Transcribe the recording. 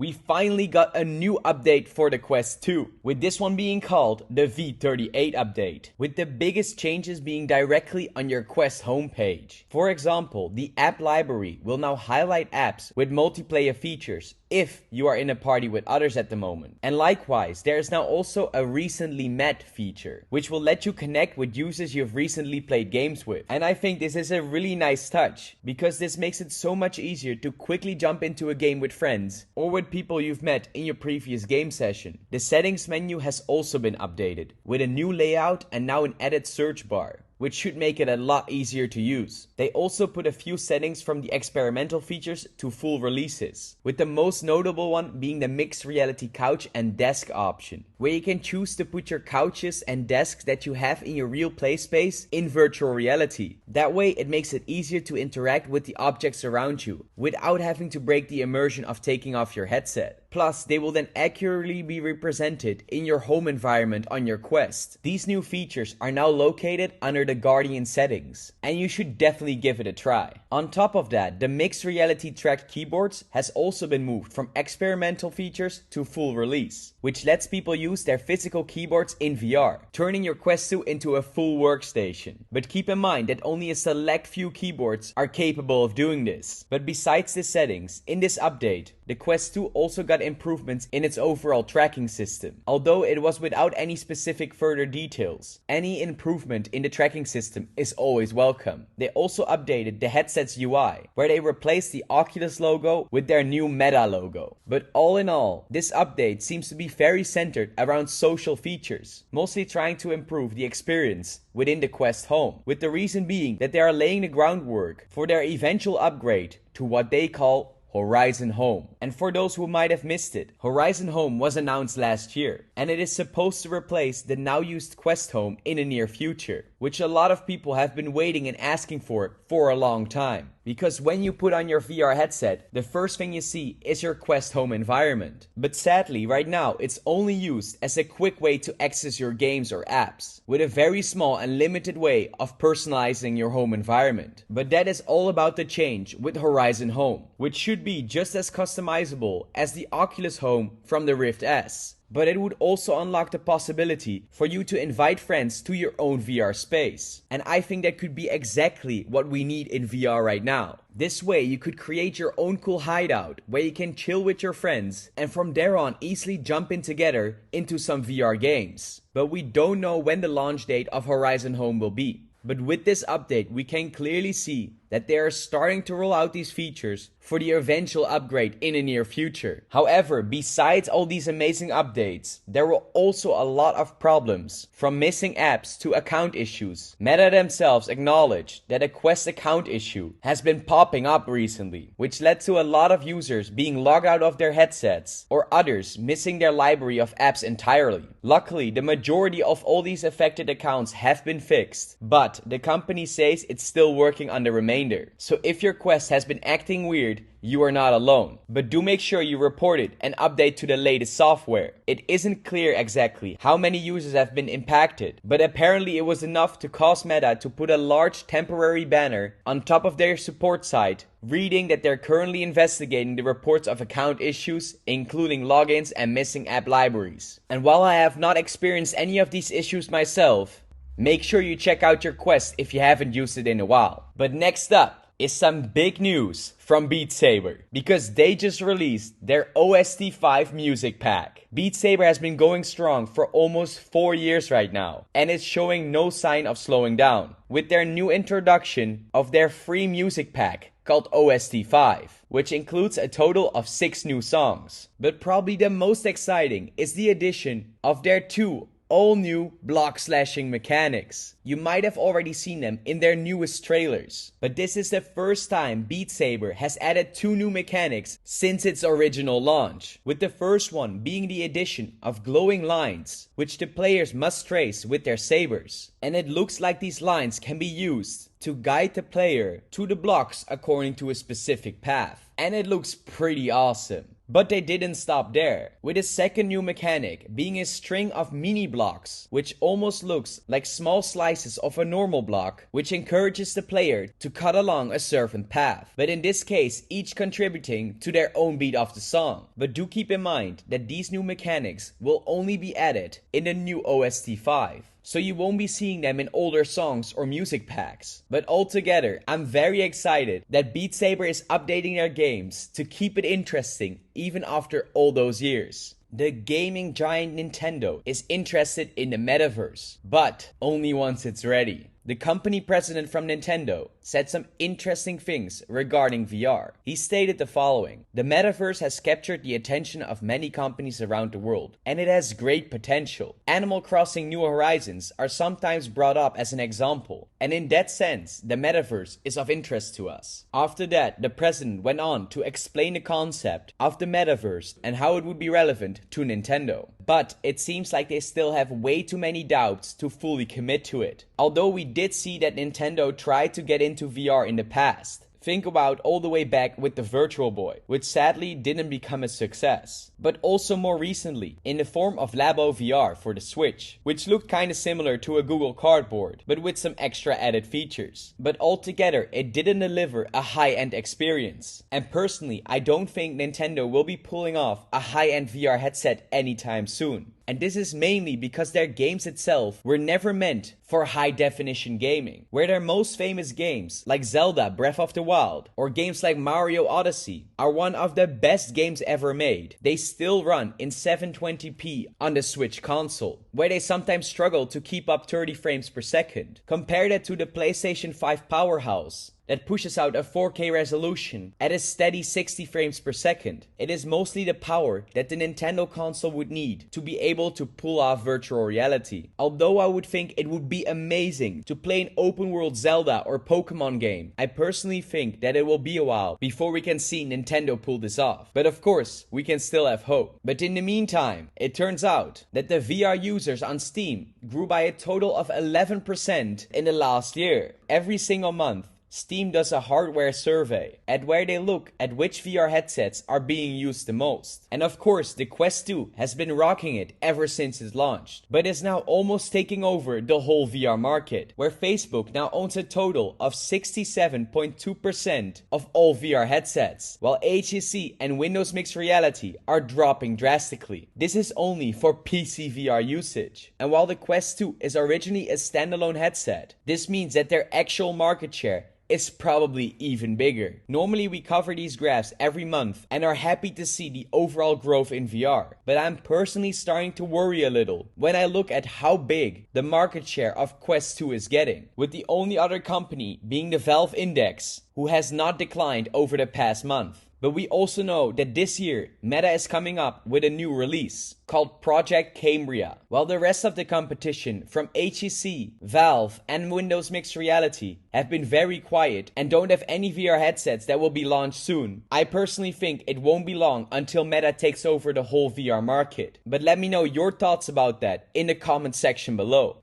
We finally got a new update for the Quest 2, with this one being called the V38 update, with the biggest changes being directly on your Quest homepage. For example, the app library will now highlight apps with multiplayer features if you are in a party with others at the moment. And likewise, there is now also a recently met feature, which will let you connect with users you've recently played games with. And I think this is a really nice touch, because this makes it so much easier to quickly jump into a game with friends or with people you've met in your previous game session. The settings menu has also been updated, with a new layout and now an added search bar, which should make it a lot easier to use. They also put a few settings from the experimental features to full releases, with the most notable one being the mixed reality couch and desk option, where you can choose to put your couches and desks that you have in your real play space in virtual reality. That way it makes it easier to interact with the objects around you without having to break the immersion of taking off your headset. Plus, they will then accurately be represented in your home environment on your Quest. These new features are now located under the Guardian settings, and you should definitely give it a try. On top of that, the mixed reality tracked keyboards has also been moved from experimental features to full release, which lets people use their physical keyboards in VR, turning your Quest 2 into a full workstation. But keep in mind that only a select few keyboards are capable of doing this. But besides the settings, in this update, the Quest 2 also got improvements in its overall tracking system, although it was without any specific further details. Any improvement in the tracking system is always welcome. They also updated the headset's UI, where they replaced the Oculus logo with their new Meta logo. But all in all, this update seems to be very centered around social features, mostly trying to improve the experience within the Quest home, with the reason being that they are laying the groundwork for their eventual upgrade to what they call Horizon Home. And for those who might have missed it, Horizon Home was announced last year, and it is supposed to replace the now used Quest Home in the near future, which a lot of people have been waiting and asking for a long time. Because when you put on your VR headset, the first thing you see is your Quest home environment. But sadly, right now, it's only used as a quick way to access your games or apps, with a very small and limited way of personalizing your home environment. But that is all about to change with Horizon Home, which should be just as customizable as the Oculus Home from the Rift S. But it would also unlock the possibility for you to invite friends to your own VR space. And I think that could be exactly what we need in VR right now. This way you could create your own cool hideout where you can chill with your friends and from there on easily jump in together into some VR games. But we don't know when the launch date of Horizon Home will be. But with this update, we can clearly see that they are starting to roll out these features for the eventual upgrade in the near future. However, besides all these amazing updates, there were also a lot of problems, from missing apps to account issues. Meta themselves acknowledged that a Quest account issue has been popping up recently, which led to a lot of users being logged out of their headsets or others missing their library of apps entirely. Luckily, the majority of all these affected accounts have been fixed, but the company says it's still working on the remainder. So if your Quest has been acting weird, you are not alone. But do make sure you report it and update to the latest software. It isn't clear exactly how many users have been impacted, but apparently it was enough to cause Meta to put a large temporary banner on top of their support site, reading that they're currently investigating the reports of account issues, including logins and missing app libraries. And while I have not experienced any of these issues myself, make sure you check out your Quest if you haven't used it in a while. But next up is some big news from Beat Saber, because they just released their OST 5 music pack. Beat Saber has been going strong for almost 4 years right now, and it's showing no sign of slowing down, with their new introduction of their free music pack called OST 5, which includes a total of 6 new songs. But probably the most exciting is the addition of their 2 all new block slashing mechanics. You might have already seen them in their newest trailers, but this is the first time Beat Saber has added 2 new mechanics since its original launch, with the first one being the addition of glowing lines, which the players must trace with their sabers. And it looks like these lines can be used to guide the player to the blocks according to a specific path. And it looks pretty awesome. But they didn't stop there, with a second new mechanic being a string of mini blocks, which almost looks like small slices of a normal block, which encourages the player to cut along a certain path, but in this case each contributing to their own beat of the song. But do keep in mind that these new mechanics will only be added in the new OST 5. So you won't be seeing them in older songs or music packs. But altogether, I'm very excited that Beat Saber is updating their games to keep it interesting even after all those years. The gaming giant Nintendo is interested in the metaverse, but only once it's ready. The company president from Nintendo said some interesting things regarding VR. He stated the following: "The metaverse has captured the attention of many companies around the world, and it has great potential. Animal Crossing New Horizons are sometimes brought up as an example, and in that sense, the metaverse is of interest to us." After that, the president went on to explain the concept of the metaverse and how it would be relevant to Nintendo. But it seems like they still have way too many doubts to fully commit to it. Although we did see that Nintendo tried to get into VR in the past. Think about all the way back with the Virtual Boy, which sadly didn't become a success. But also more recently, in the form of Labo VR for the Switch, which looked kinda similar to a Google Cardboard, but with some extra added features. But altogether, it didn't deliver a high-end experience. And personally, I don't think Nintendo will be pulling off a high-end VR headset anytime soon. And this is mainly because their games itself were never meant for high-definition gaming, where their most famous games, like Zelda Breath of the Wild, or games like Mario Odyssey, are one of the best games ever made. They still run in 720p on the Switch console, where they sometimes struggle to keep up 30 frames per second. Compare that to the PlayStation 5 powerhouse, that pushes out a 4K resolution at a steady 60 frames per second. It is mostly the power that the Nintendo console would need to be able to pull off virtual reality. Although I would think it would be amazing to play an open world Zelda or Pokemon game, I personally think that it will be a while before we can see Nintendo pull this off. But of course, we can still have hope. But in the meantime, it turns out that the VR users on Steam grew by a total of 11% in the last year. Every single month, Steam does a hardware survey at where they look at which VR headsets are being used the most. And of course, the Quest 2 has been rocking it ever since it launched, but is now almost taking over the whole VR market, where Facebook now owns a total of 67.2% of all VR headsets, while HTC and Windows Mixed Reality are dropping drastically. This is only for PC VR usage. And while the Quest 2 is originally a standalone headset, this means that their actual market share is probably even bigger. Normally we cover these graphs every month and are happy to see the overall growth in VR, but I'm personally starting to worry a little when I look at how big the market share of Quest 2 is getting, with the only other company being the Valve Index, who has not declined over the past month. But we also know that this year, Meta is coming up with a new release called Project Cambria, while the rest of the competition from HTC, Valve, and Windows Mixed Reality have been very quiet and don't have any VR headsets that will be launched soon. I personally think it won't be long until Meta takes over the whole VR market. But let me know your thoughts about that in the comment section below.